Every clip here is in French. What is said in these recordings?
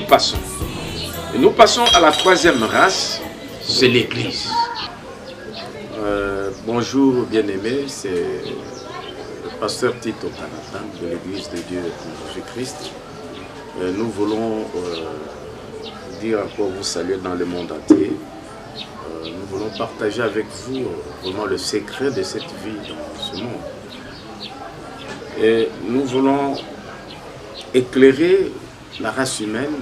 Passons. Et nous passons à la troisième race, c'est l'Église. Bonjour bien-aimés, c'est le pasteur Tito Canatan de l'Église de Dieu en Jésus-Christ. Nous voulons dire encore vous saluer dans le monde entier. Nous voulons partager avec vous vraiment le secret de cette vie dans ce monde. Et nous voulons éclairer la race humaine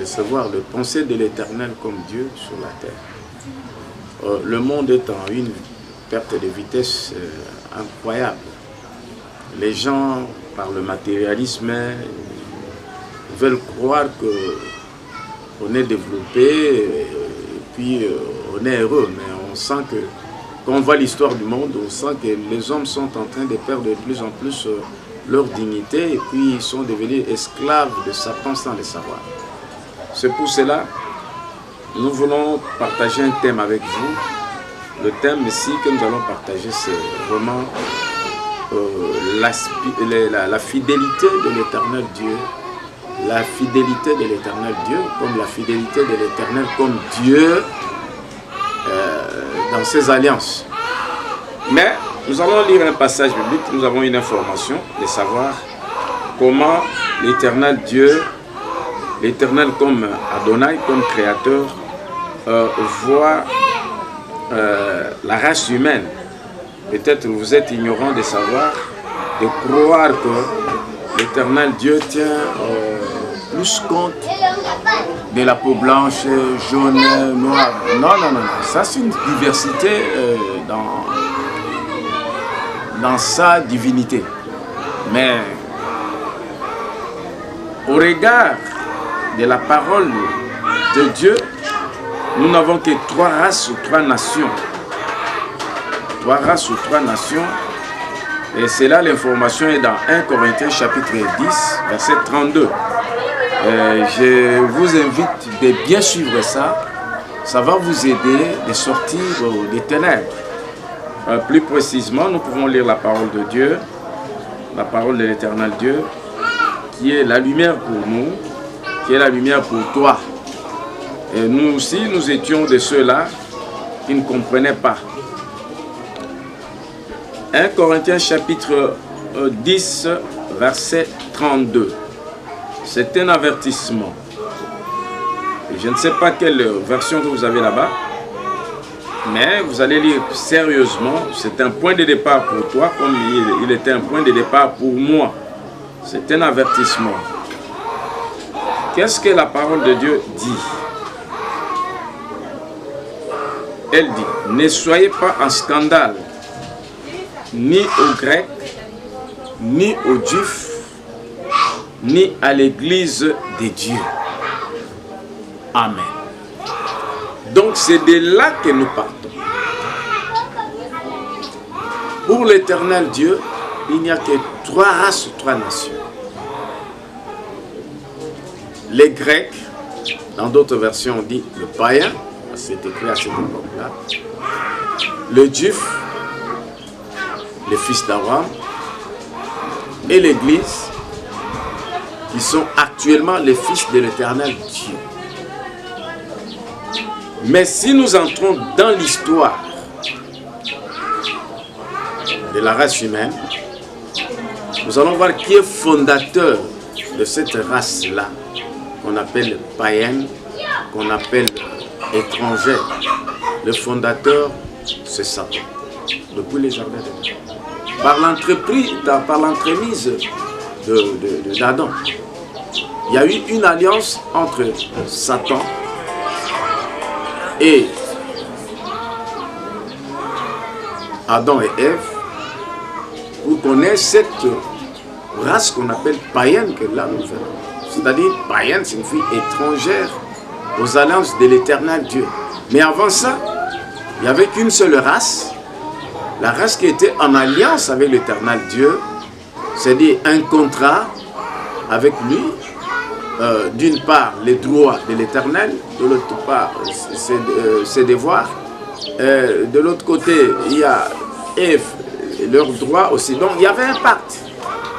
de savoir le penser de l'Éternel comme Dieu sur la terre. Le monde est en une perte de vitesse incroyable. Les gens, par le matérialisme, veulent croire qu'on est développé et puis on est heureux. Mais on sent que, quand on voit l'histoire du monde, on sent que les hommes sont en train de perdre de plus en plus leur dignité et puis ils sont devenus esclaves de Satan sans le savoir. C'est pour cela que nous voulons partager un thème avec vous. Le thème ici que nous allons partager, c'est vraiment la fidélité de l'Éternel Dieu. La fidélité de l'Éternel Dieu, comme la fidélité de l'Éternel comme Dieu dans ses alliances. Mais nous allons lire un passage biblique, nous avons une information de savoir comment l'Éternel Dieu, l'Éternel comme Adonai, comme Créateur, voit la race humaine. Peut-être vous êtes ignorant de savoir, de croire que l'Éternel Dieu tient plus compte de la peau blanche, jaune, noire. Non, non, non, non. Ça c'est une diversité dans sa divinité. Mais au regard de la parole de Dieu, nous n'avons que 3 races ou 3 nations. 3 races ou 3 nations. Et c'est là l'information est dans 1 Corinthiens chapitre 10, verset 32. Je vous invite de bien suivre ça. Ça va vous aider de sortir des ténèbres. Plus précisément, nous pouvons lire la parole de Dieu, la parole de l'Éternel Dieu, qui est la lumière pour nous, qui est la lumière pour toi. Et nous aussi, nous étions de ceux-là qui ne comprenaient pas. 1 Corinthiens chapitre 10, verset 32. C'est un avertissement. Je ne sais pas quelle version que vous avez là-bas, mais vous allez lire sérieusement. C'est un point de départ pour toi, comme il était un point de départ pour moi. C'est un avertissement. Qu'est-ce que la parole de Dieu dit? Elle dit, ne soyez pas en scandale, ni aux Grecs, ni aux Juifs, ni à l'Église de Dieu. Amen. Donc c'est de là que nous partons. Pour l'Éternel Dieu, il n'y a que 3 races ou 3 nations. Les Grecs, dans d'autres versions on dit le païen, c'est écrit à cette époque-là. Le Juif, les fils d'Abraham, et l'Église, qui sont actuellement les fils de l'Éternel Dieu. Mais si nous entrons dans l'histoire de la race humaine, nous allons voir qui est fondateur de cette race-là, qu'on appelle païenne, qu'on appelle étrangère. Le fondateur, c'est Satan, depuis les jardins d'Éden. Par l'entremise d'Adam, il y a eu une alliance entre Satan et Adam et Ève pour qu'on ait cette race qu'on appelle païenne que là nous faisons. C'est-à-dire païenne signifie étrangère aux alliances de l'Éternel Dieu. Mais avant ça, il n'y avait qu'une seule race, la race qui était en alliance avec l'Éternel Dieu, c'est-à-dire un contrat avec lui, d'une part les droits de l'Éternel, de l'autre part ses devoirs, de l'autre côté il y a Ève et leurs droits aussi. Donc il y avait un pacte,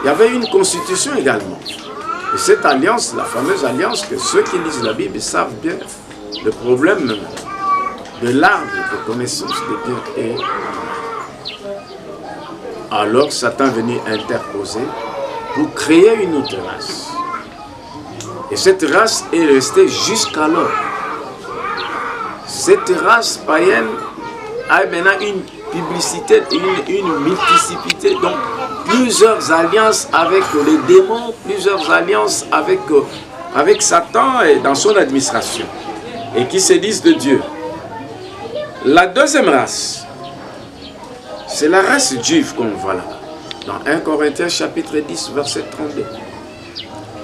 il y avait une constitution également. Et cette alliance, la fameuse alliance que ceux qui lisent la Bible savent bien, le problème de l'arbre de connaissance de Dieu est... Alors Satan venait interposer pour créer une autre race. Et cette race est restée jusqu'alors. Cette race païenne a maintenant une publicité, une multiplicité, donc plusieurs alliances avec les démons, plusieurs alliances avec Satan et dans son administration, et qui se disent de Dieu. La deuxième race, c'est la race juive qu'on voit là, dans 1 Corinthiens chapitre 10, verset 32.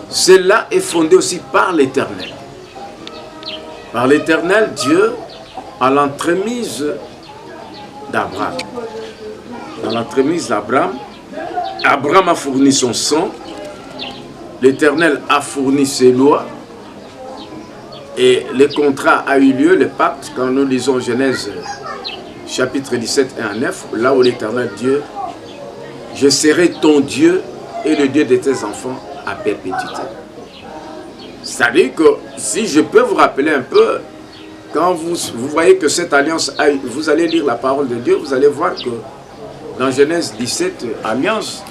Cela est fondé aussi par l'Éternel. Par l'Éternel, Dieu, à l'entremise d'Abraham. Dans l'entremise d'Abraham, Abraham a fourni son sang, l'Éternel a fourni ses lois, et le contrat a eu lieu, le pacte, quand nous lisons Genèse chapitre 17 et 1 9, là où l'Éternel Dieu, je serai ton Dieu et le Dieu de tes enfants à perpétuité. C'est-à-dire que si je peux vous rappeler un peu, quand vous voyez que cette alliance, vous allez lire la parole de Dieu, vous allez voir que dans Genèse 17, alliance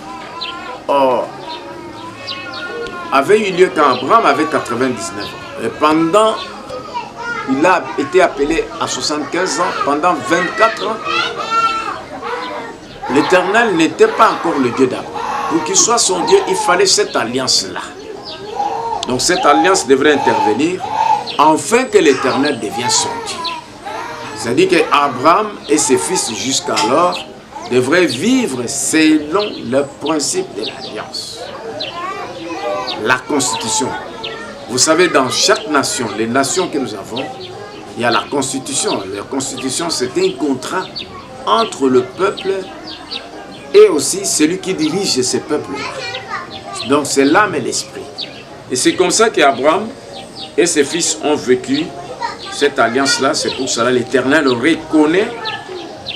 avait eu lieu quand Abraham avait 99 ans. Et pendant, il a été appelé à 75 ans, pendant 24 ans, l'Éternel n'était pas encore le Dieu d'Abraham. Pour qu'il soit son Dieu, il fallait cette alliance-là. Donc cette alliance devrait intervenir afin que l'Éternel devienne son Dieu. C'est-à-dire qu'Abraham et ses fils jusqu'alors devraient vivre selon le principe de l'alliance. La Constitution. Vous savez, dans chaque nation, les nations que nous avons, il y a la Constitution. La Constitution, c'est un contrat entre le peuple et aussi celui qui dirige ce peuple. Donc c'est l'âme et l'esprit. Et c'est comme ça qu'Abraham et ses fils ont vécu cette alliance-là. C'est pour cela que l'Éternel reconnaît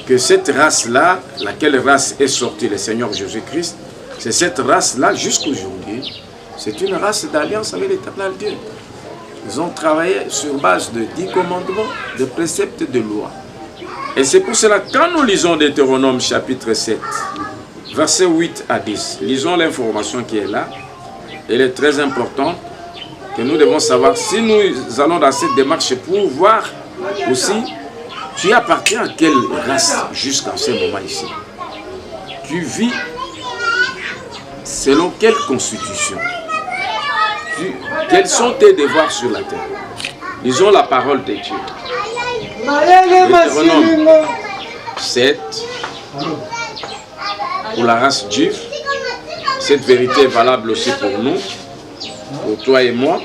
que cette race-là, laquelle race est sortie, le Seigneur Jésus-Christ, c'est cette race-là jusqu'aujourd'hui. C'est une race d'alliance avec l'Éternel Dieu. Ils ont travaillé sur base de 10 commandements, de préceptes, de lois. Et c'est pour cela que quand nous lisons Deutéronome chapitre 7, versets 8 à 10, lisons l'information qui est là. Elle est très importante, que nous devons savoir si nous allons dans cette démarche pour voir aussi, tu appartiens à quelle race jusqu'à ce moment ici. Tu vis selon quelle constitution. Quels sont tes devoirs sur la terre? Lisons la parole de Dieu. Deutéronome 7, pour la race juive. Cette vérité est valable aussi pour nous, pour toi et moi.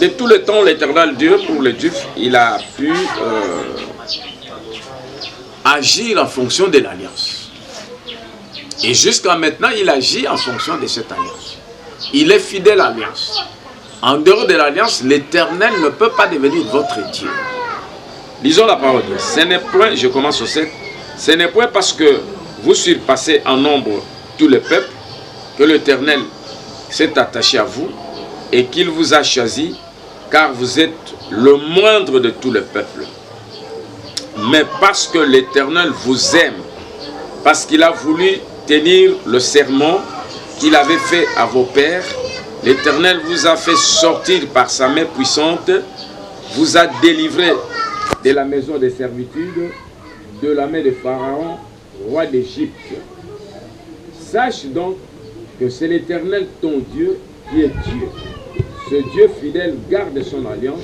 De tout le temps, l'Éternel Dieu, pour les Juifs, il a pu agir en fonction de l'alliance. Et jusqu'à maintenant, il agit en fonction de cette alliance. Il est fidèle à l'alliance. En dehors de l'alliance, l'Éternel ne peut pas devenir votre Dieu. Lisons la parole de Dieu. Ce n'est point, je commence au 7, ce n'est point parce que vous surpassez en nombre tout le peuple que l'Éternel s'est attaché à vous et qu'il vous a choisi, car vous êtes le moindre de tout le peuple. Mais parce que l'Éternel vous aime, parce qu'il a voulu tenir le serment qu'il avait fait à vos pères, l'Éternel vous a fait sortir par sa main puissante, vous a délivré de la maison de servitude, de la main de Pharaon, roi d'Égypte. Sache donc que c'est l'Éternel ton Dieu qui est Dieu. Ce Dieu fidèle garde son alliance,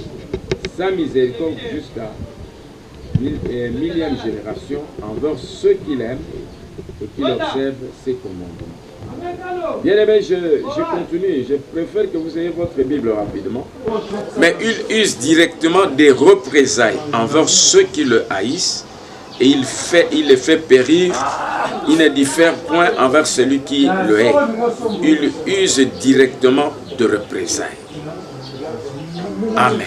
sa miséricorde jusqu'à millième génération envers ceux qu'il aime et qu'il observe ses commandements. Bien aimé, je continue. Je préfère que vous ayez votre Bible rapidement. Mais il use directement des représailles envers ceux qui le haïssent et il les fait périr. Il ne diffère point envers celui qui le hait. Il use directement de représailles. Amen.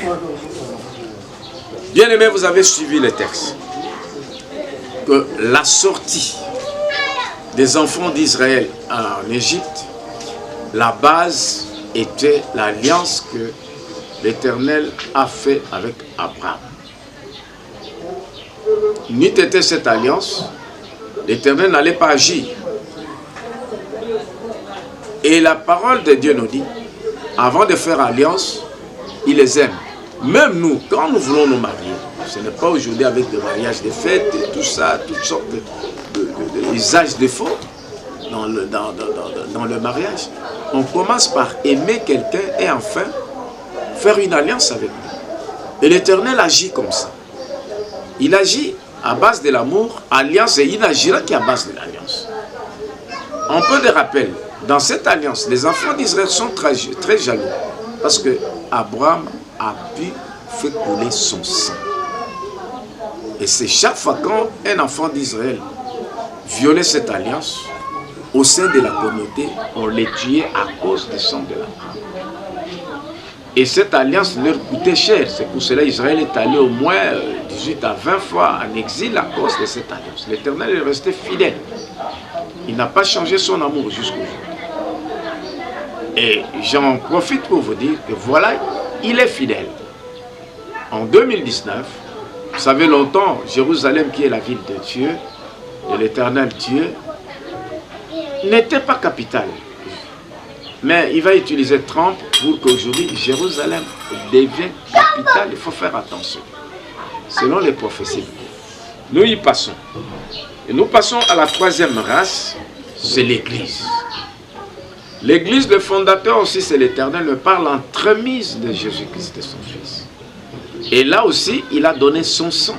Bien aimé, vous avez suivi le texte. Que la sortie des enfants d'Israël en Égypte la base était l'alliance que l'Éternel a fait avec Abraham. N'eût été cette alliance, l'Éternel n'allait pas agir. Et la parole de Dieu nous dit, avant de faire alliance, il les aime. Même nous, quand nous voulons nous marier, ce n'est pas aujourd'hui avec des mariages, des fêtes, et tout ça, toutes sortes d'usages de faux dans le mariage. On commence par aimer quelqu'un et enfin faire une alliance avec lui. Et l'Éternel agit comme ça. Il agit à base de l'amour, alliance, et il n'agira qu'à base de l'alliance. Un peu de rappel, dans cette alliance, les enfants d'Israël sont très jaloux parce que Abraham a pu faire couler son sang. Et c'est chaque fois quand un enfant d'Israël violait cette alliance, au sein de la communauté, on les tuait à cause du sang de l'Abraham. Et cette alliance leur coûtait cher. C'est pour cela qu'Israël est allé au moins 18 à 20 fois en exil à cause de cette alliance. L'Éternel est resté fidèle. Il n'a pas changé son amour jusqu'aujourd'hui. Et j'en profite pour vous dire que voilà, il est fidèle. En 2019, vous savez longtemps, Jérusalem qui est la ville de Dieu, de l'Éternel Dieu, n'était pas capitale. Mais il va utiliser Trump pour qu'aujourd'hui Jérusalem devienne capitale. Il faut faire attention. Selon les prophéties. Nous y passons. Et nous passons à la troisième race, c'est l'Église. L'Église, le fondateur aussi, c'est l'Éternel, me parle entremise de Jésus-Christ et son Fils. Et là aussi, il a donné son sang.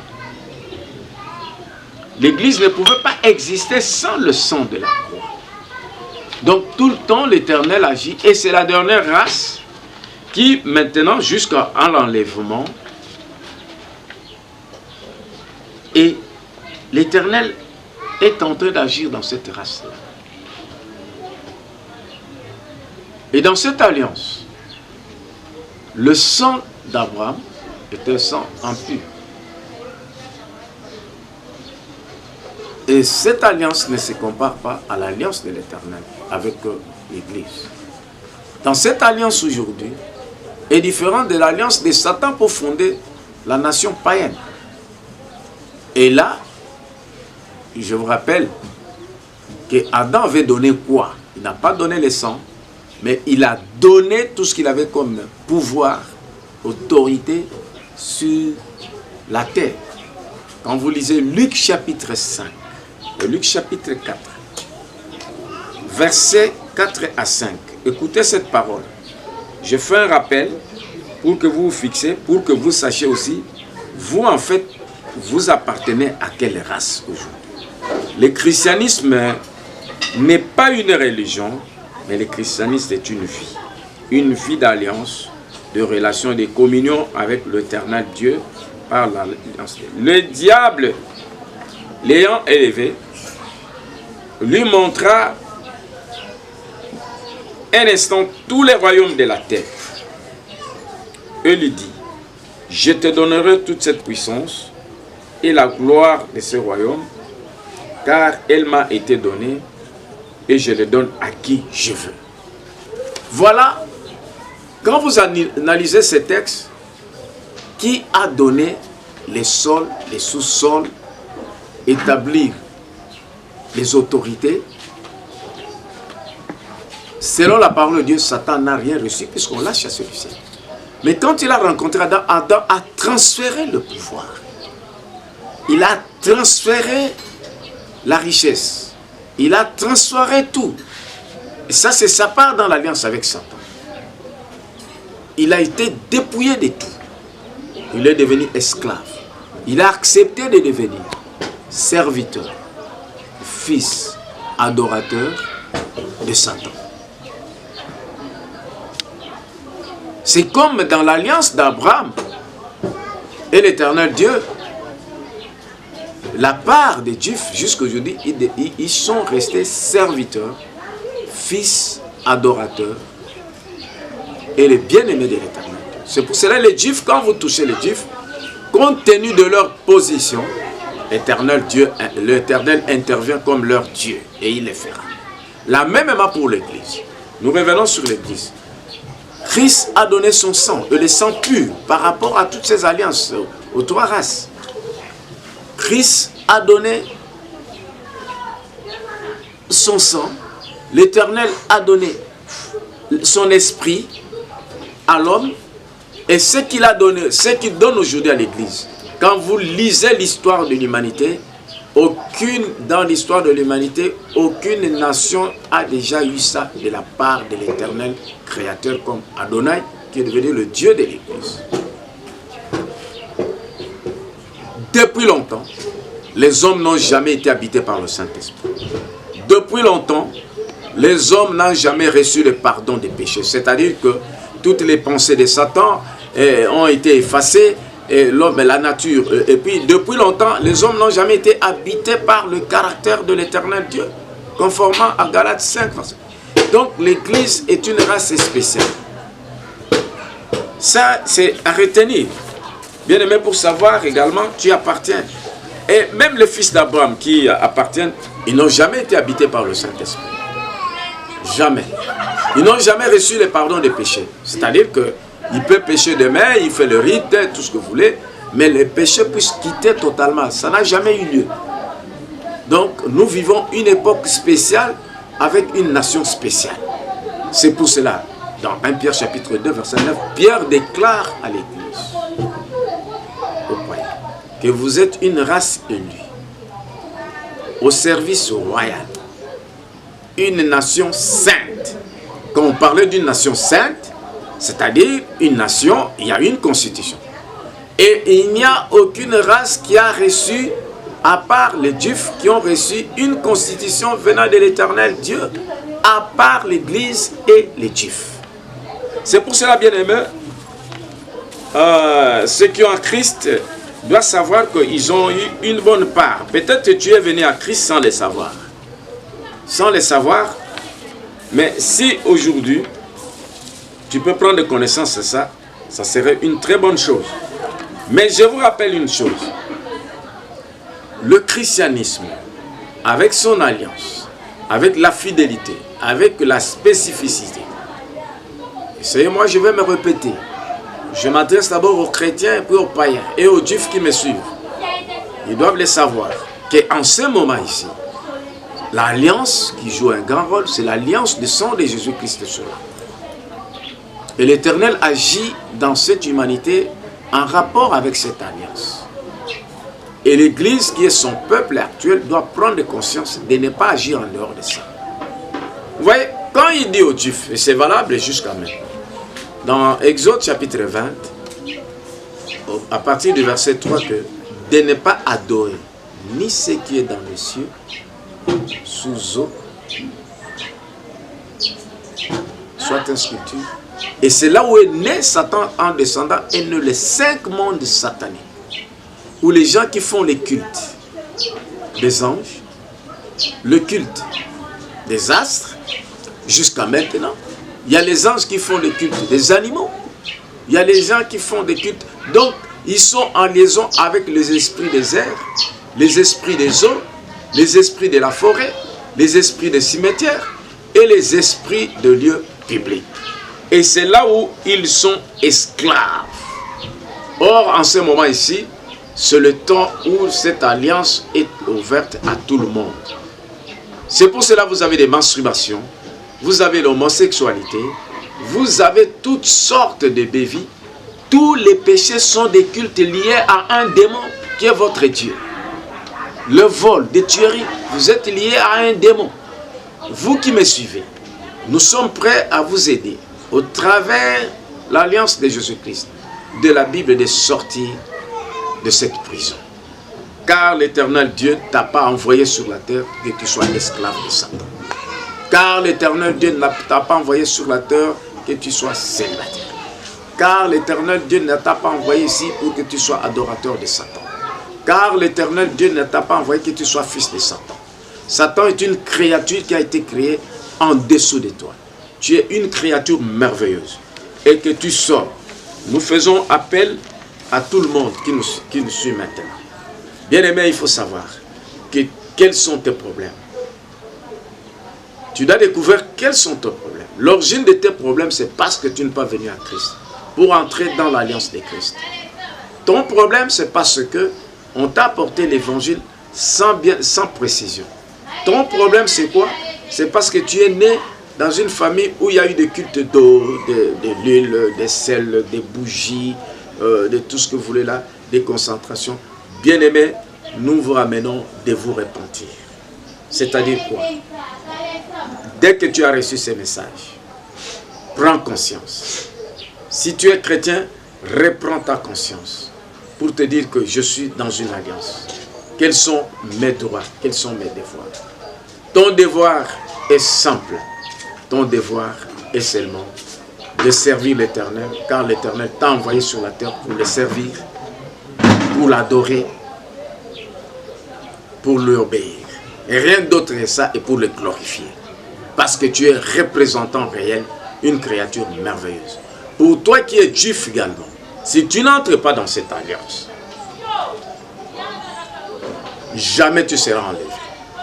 L'Église ne pouvait pas exister sans le sang de la croix. Donc tout le temps, l'Éternel agit. Et c'est la dernière race qui, maintenant, jusqu'à l'enlèvement, et l'Éternel est en train d'agir dans cette race-là. Et dans cette alliance, le sang d'Abraham est un sang impur. Et cette alliance ne se compare pas à l'alliance de l'Éternel avec l'Église. Dans cette alliance aujourd'hui est différente de l'alliance de Satan pour fonder la nation païenne. Et là, je vous rappelle que Adam avait donné quoi? Il n'a pas donné le sang, mais il a donné tout ce qu'il avait comme pouvoir, autorité sur la terre. Quand vous lisez Luc chapitre 5, et Luc chapitre 4, versets 4 à 5, écoutez cette parole. Je fais un rappel pour que vous vous fixiez, pour que vous sachiez aussi, vous en fait, vous appartenez à quelle race aujourd'hui? Le christianisme n'est pas une religion, mais le christianisme est une vie d'alliance, de relation, de communion avec l'éternel Dieu par l'alliance. Le diable, l'ayant élevé, lui montra un instant tous les royaumes de la terre. Et lui dit, je te donnerai toute cette puissance et la gloire de ce royaume, car elle m'a été donnée et je le donne à qui je veux. Voilà, quand vous analysez ces textes, qui a donné les sols, les sous-sols, établir les autorités, selon la parole de Dieu, Satan n'a rien reçu puisqu'on l'a chassé du ciel. Mais quand il a rencontré Adam, Adam a transféré le pouvoir. Il a transféré la richesse. Il a transféré tout. Et ça, c'est sa part dans l'alliance avec Satan. Il a été dépouillé de tout. Il est devenu esclave. Il a accepté de devenir serviteur, fils, adorateur de Satan. C'est comme dans l'alliance d'Abraham et l'Éternel Dieu. La part des Juifs jusqu'à aujourd'hui, ils sont restés serviteurs, fils, adorateurs et les bien-aimés de l'Éternel. C'est pour cela les Juifs, quand vous touchez les Juifs, compte tenu de leur position, l'Éternel intervient comme leur Dieu et il les fera. La même est pour l'Église. Nous revenons sur l'Église. Christ a donné son sang, et le sang pur, par rapport à toutes ces alliances, aux trois races. Christ a donné son sang, l'Éternel a donné son esprit à l'homme, et ce qu'il a donné, ce qu'il donne aujourd'hui à l'Église. Quand vous lisez l'histoire de l'humanité, dans l'histoire de l'humanité, aucune nation a déjà eu ça de la part de l'Éternel créateur comme Adonai, qui est devenu le Dieu de l'Église. Depuis longtemps, les hommes n'ont jamais été habités par le Saint-Esprit. Depuis longtemps, les hommes n'ont jamais reçu le pardon des péchés. C'est-à-dire que toutes les pensées de Satan ont été effacées, et l'homme et la nature. Et puis, depuis longtemps, les hommes n'ont jamais été habités par le caractère de l'Éternel Dieu, conformément à Galates 5. Donc, l'Église est une race spéciale. Ça, c'est à retenir. Bien aimé, pour savoir également, tu appartiens. Et même les fils d'Abraham qui appartiennent, ils n'ont jamais été habités par le Saint-Esprit. Jamais. Ils n'ont jamais reçu le pardon des péchés. C'est-à-dire que il peut pécher demain, il fait le rite, tout ce que vous voulez, mais les péchés puissent quitter totalement. Ça n'a jamais eu lieu. Donc, nous vivons une époque spéciale avec une nation spéciale. C'est pour cela, dans 1 Pierre chapitre 2, verset 9, Pierre déclare à l'Église, au croyants, que vous êtes une race élue, au service royal, une nation sainte. Quand on parlait d'une nation sainte, c'est-à-dire une nation, il y a une constitution. Et il n'y a aucune race qui a reçu, à part les Juifs qui ont reçu une constitution venant de l'Éternel Dieu, à part l'Église et les Juifs. C'est pour cela, bien aimé, ceux qui ont Christ doivent savoir qu'ils ont eu une bonne part. Peut-être que tu es venu à Christ sans le savoir. Sans le savoir, mais si aujourd'hui, tu peux prendre connaissance de ça, ça serait une très bonne chose. Mais je vous rappelle une chose. Le christianisme, avec son alliance, avec la fidélité, avec la spécificité. Essayez-moi, je vais me répéter. Je m'adresse d'abord aux chrétiens et puis aux païens et aux juifs qui me suivent. Ils doivent le savoir qu'en ce moment ici, l'alliance qui joue un grand rôle, c'est l'alliance du sang de Jésus-Christ sur l'homme. Et l'Éternel agit dans cette humanité en rapport avec cette alliance. Et l'Église, qui est son peuple actuel, doit prendre conscience de ne pas agir en dehors de ça. Vous voyez, quand il dit aux Juifs, et c'est valable jusqu'à maintenant, dans Exode chapitre 20, à partir du verset 3, que de ne pas adorer ni ce qui est dans les cieux, sous eau, soit une sculpture. Et c'est là où est né Satan en descendant, et né les 5 mondes sataniques, où les gens qui font les cultes des anges, le culte des astres, jusqu'à maintenant, il y a les anges qui font le culte des animaux, il y a les gens qui font des cultes, donc ils sont en liaison avec les esprits des airs, les esprits des eaux, les esprits de la forêt, les esprits des cimetières et les esprits de lieux publics. Et c'est là où ils sont esclaves. Or, en ce moment ici, c'est le temps où cette alliance est ouverte à tout le monde. C'est pour cela que vous avez des menstruations, vous avez l'homosexualité, vous avez toutes sortes de bévies. Tous les péchés sont des cultes liés à un démon qui est votre Dieu. Le vol, des tueries, vous êtes liés à un démon. Vous qui me suivez, nous sommes prêts à vous aider au travers l'alliance de Jésus-Christ, de la Bible, de sortir de cette prison. Car l'Éternel Dieu ne t'a pas envoyé sur la terre que tu sois esclave de Satan. Car l'Éternel Dieu ne t'a pas envoyé sur la terre que tu sois célibataire. Car l'Éternel Dieu ne t'a pas envoyé ici pour que tu sois adorateur de Satan. Car l'Éternel Dieu ne t'a pas envoyé que tu sois fils de Satan. Satan est une créature qui a été créée en dessous de toi. Tu es une créature merveilleuse. Et que tu sors. Nous faisons appel à tout le monde qui nous suit maintenant. Bien aimé, il faut savoir quels sont tes problèmes. Tu dois découvrir quels sont tes problèmes. L'origine de tes problèmes, c'est parce que tu n'es pas venu à Christ pour entrer dans l'alliance de Christ. Ton problème, c'est parce que on t'a apporté l'évangile sans précision. Ton problème, c'est quoi? C'est parce que tu es né dans une famille où il y a eu des cultes d'eau, de l'huile, des sels, des bougies, de tout ce que vous voulez là, des concentrations. Bien-aimés, nous vous ramenons de vous repentir. C'est-à-dire quoi? Dès que tu as reçu ces messages, prends conscience. Si tu es chrétien, reprends ta conscience pour te dire que je suis dans une alliance. Quels sont mes droits? Quels sont mes devoirs? Ton devoir est simple. Ton devoir est seulement de servir l'Éternel, car l'Éternel t'a envoyé sur la terre pour le servir, pour l'adorer, pour lui obéir. Et rien d'autre que ça, et pour le glorifier. Parce que tu es représentant réel, une créature merveilleuse. Pour toi qui es juif également, si tu n'entres pas dans cette alliance, jamais tu seras enlevé.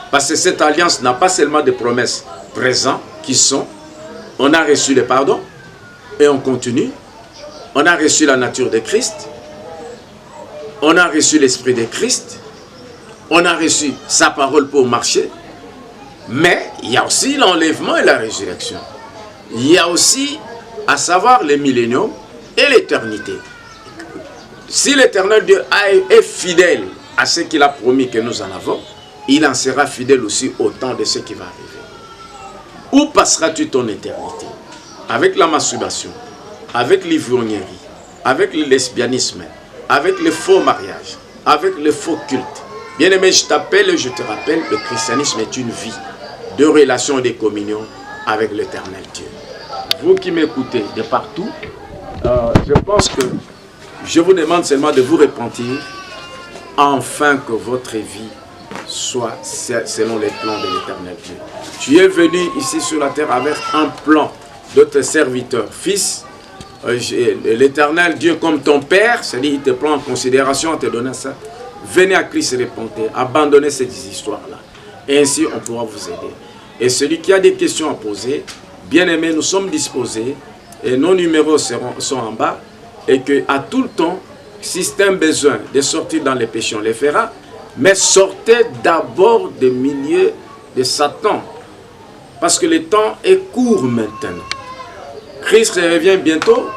Parce que cette alliance n'a pas seulement des promesses présentes qui sont, on a reçu le pardon et on continue. On a reçu la nature de Christ. On a reçu l'esprit de Christ. On a reçu sa parole pour marcher. Mais il y a aussi l'enlèvement et la résurrection. Il y a aussi, à savoir, le millénium et l'éternité. Si l'Éternel Dieu est fidèle à ce qu'il a promis que nous en avons, il en sera fidèle aussi au temps de ce qui va arriver. Où passeras-tu ton éternité? Avec la masturbation, avec l'ivrognerie, avec le lesbianisme, avec le faux mariage, avec le faux culte. Bien-aimé, je t'appelle et je te rappelle, le christianisme est une vie de relation et de communion avec l'Éternel Dieu. Vous qui m'écoutez de partout, je pense que je vous demande seulement de vous repentir afin que votre vie soit selon les plans de l'Éternel Dieu. Tu es venu ici sur la terre avec un plan de tes serviteurs. Fils, l'Éternel Dieu comme ton Père, c'est-à-dire il te prend en considération en te donnant ça. Venez à Christ et répondez, abandonnez ces histoires-là. Et ainsi, on pourra vous aider. Et celui qui a des questions à poser, bien aimé, nous sommes disposés et nos numéros sont en bas. Et qu'à tout le temps, si c'est un besoin de sortir dans les péchés, on les fera. Mais sortez d'abord des milieux de Satan. Parce que le temps est court maintenant. Christ revient bientôt.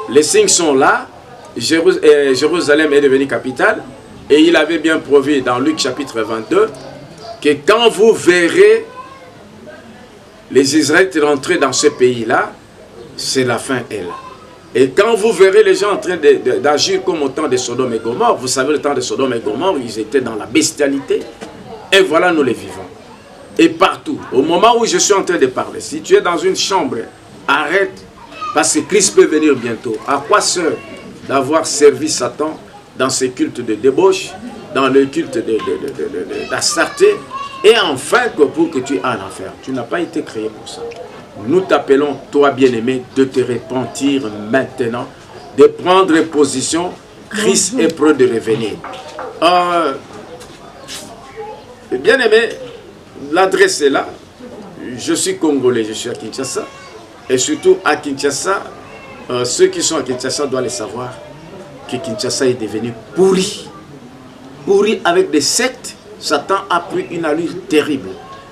Les signes sont là. Jérusalem est devenue capitale. Et il avait bien promis dans Luc chapitre 22 que quand vous verrez les Israélites rentrer dans ce pays-là, c'est la fin est là. Et quand vous verrez les gens en train d'agir comme au temps de Sodome et Gomorrhe, vous savez le temps de Sodome et Gomorrhe, ils étaient dans la bestialité. Et voilà, nous les vivons. Et partout, au moment où je suis en train de parler, si tu es dans une chambre, arrête, parce que Christ peut venir bientôt. À quoi sert d'avoir servi Satan dans ces cultes de débauche, dans le culte d'Astarté, et enfin que pour que tu aies un enfer. Tu n'as pas été créé pour ça. Nous t'appelons, toi bien-aimé, de te repentir maintenant, de prendre position. Christ est prêt de revenir. Bien-aimé, l'adresse est là. Je suis congolais, je suis à Kinshasa. Et surtout à Kinshasa, ceux qui sont à Kinshasa doivent le savoir, que Kinshasa est devenu pourri. Pourri avec des sectes. Satan a pris une allure terrible.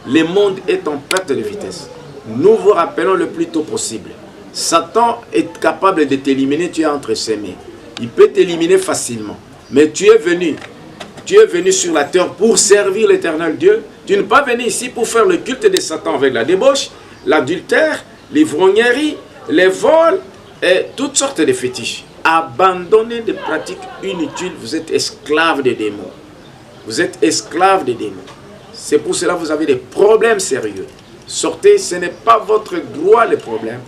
Le monde est en perte de vitesse. Nous vous rappelons le plus tôt possible. Satan est capable de t'éliminer, tu es entre ses mains. Il peut t'éliminer facilement. Mais tu es venu sur la terre pour servir l'Éternel Dieu. Tu n'es pas venu ici pour faire le culte de Satan avec la débauche, l'adultère, l'ivrognerie, les vols et toutes sortes de fétiches. Abandonnez des pratiques inutiles, vous êtes esclaves des démons. Vous êtes esclaves des démons. C'est pour cela que vous avez des problèmes sérieux. Sortez, ce n'est pas votre droit le problème,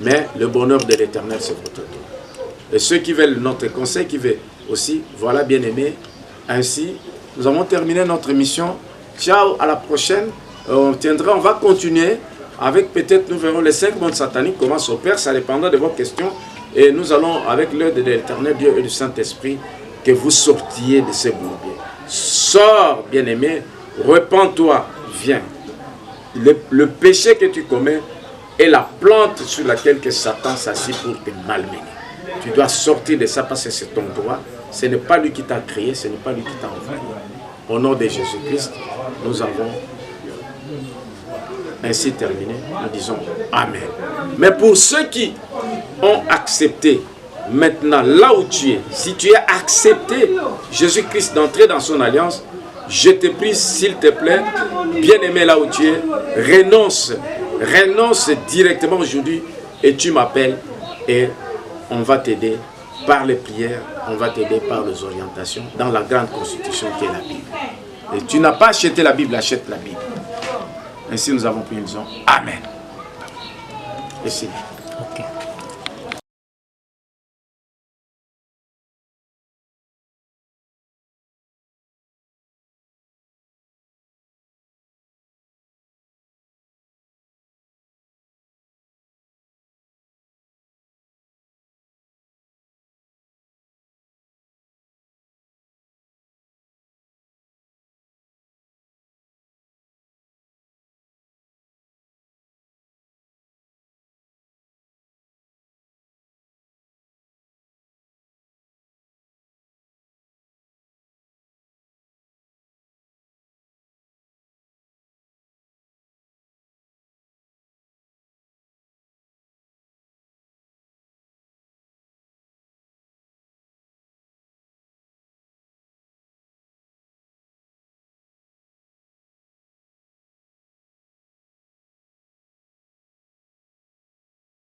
mais le bonheur de l'Éternel, c'est votre droit. Et ceux qui veulent notre conseil, qui veulent aussi, voilà bien aimé. Ainsi, nous avons terminé notre émission. Ciao, à la prochaine. On va continuer avec peut-être, nous verrons les 5 mondes sataniques, comment s'opèrent, ça dépendra de vos questions. Et nous allons, avec l'aide de l'Éternel Dieu et du Saint-Esprit, que vous sortiez de ces bourbiers. Sors, bien-aimé, repens-toi, viens. Le péché que tu commets est la plante sur laquelle que Satan s'assied pour te malmener. Tu dois sortir de ça parce que c'est ton droit. Ce n'est pas lui qui t'a créé, ce n'est pas lui qui t'a envoyé. Au nom de Jésus-Christ, nous avons ainsi terminé. Nous disons Amen. Mais pour ceux qui ont accepté, maintenant, là où tu es, si tu as accepté Jésus-Christ d'entrer dans son alliance, je te prie, s'il te plaît, bien-aimé là où tu es, renonce directement aujourd'hui et tu m'appelles et on va t'aider par les prières, on va t'aider par les orientations dans la grande constitution qui est la Bible. Et tu n'as pas acheté la Bible, achète la Bible. Ainsi nous avons pris une disons Amen. Et c'est Ok.